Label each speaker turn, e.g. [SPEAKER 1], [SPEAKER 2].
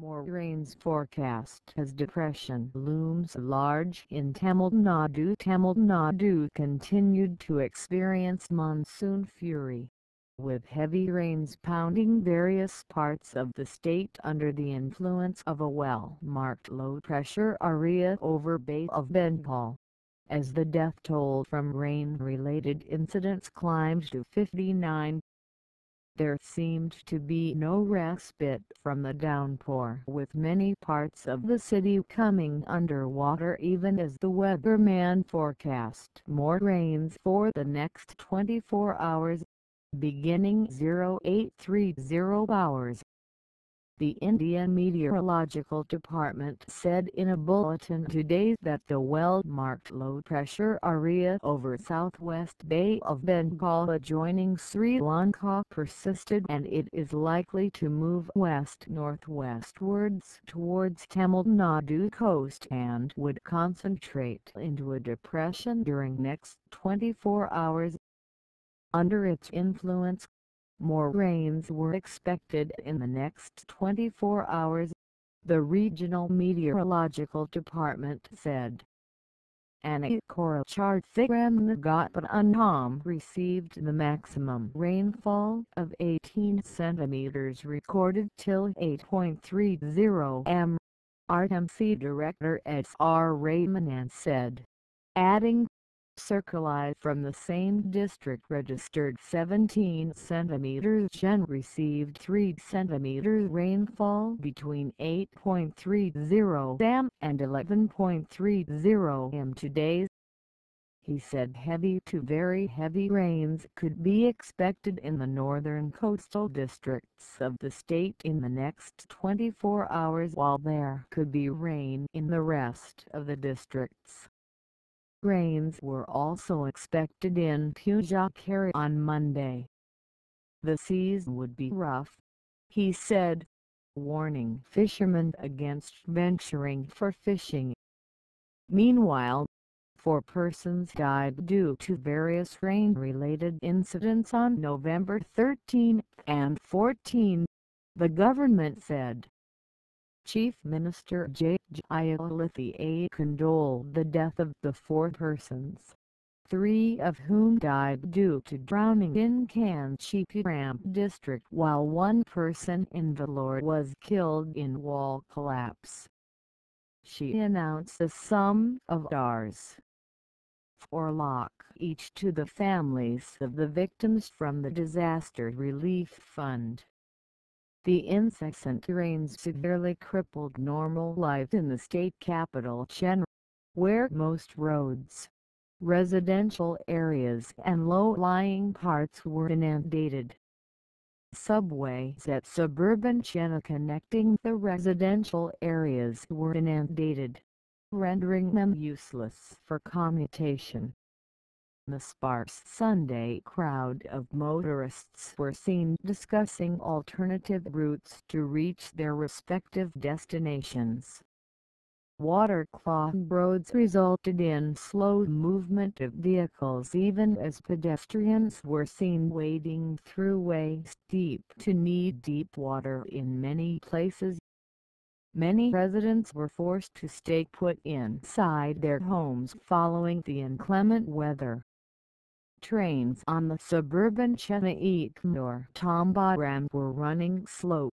[SPEAKER 1] More rains forecast as depression looms large in Tamil Nadu. Tamil Nadu continued to experience monsoon fury, with heavy rains pounding various parts of the state under the influence of a well-marked low-pressure area over Bay of Bengal. As the death toll from rain-related incidents climbed to 59, there seemed to be no respite from the downpour, with many parts of the city coming underwater even as the weatherman forecast more rains for the next 24 hours, beginning 0830 hours. The India Meteorological Department said in a bulletin today that the well-marked low-pressure area over southwest Bay of Bengal adjoining Sri Lanka persisted and it is likely to move west-northwestwards towards Tamil Nadu coast and would concentrate into a depression during next 24 hours. Under its influence, more rains were expected in the next 24 hours, the Regional Meteorological Department said. Anakoracharthiramnagatpanam received the maximum rainfall of 18 centimeters recorded till 8:30 am, RTMC Director S.R. Ramanan said, adding, Circuli from the same district registered 17 centimeters. Jen received 3 centimeters rainfall between 8:30 am and 11:30 am today. He said heavy to very heavy rains could be expected in the northern coastal districts of the state in the next 24 hours while there could be rain in the rest of the districts. Rains were also expected in Puducherry on Monday. The seas would be rough, he said, warning fishermen against venturing for fishing. Meanwhile, 4 persons died due to various rain-related incidents on November 13 and 14, the government said. Chief Minister Jayalalitha condoled the death of the 4 persons, 3 of whom died due to drowning in Kanchipuram district while 1 person in Vellore was killed in wall collapse. She announced a sum of Rs. 4 lakh each to the families of the victims from the Disaster Relief Fund. The incessant rains severely crippled normal life in the state capital Chennai, where most roads, residential areas and low-lying parts were inundated. Subways at suburban Chennai connecting the residential areas were inundated, rendering them useless for commutation. The sparse Sunday crowd of motorists were seen discussing alternative routes to reach their respective destinations. Waterlogged roads resulted in slow movement of vehicles even as pedestrians were seen wading through waist-deep to knee-deep water in many places. Many residents were forced to stay put inside their homes following the inclement weather. Trains on the suburban Chennai-Tambaram were running slow,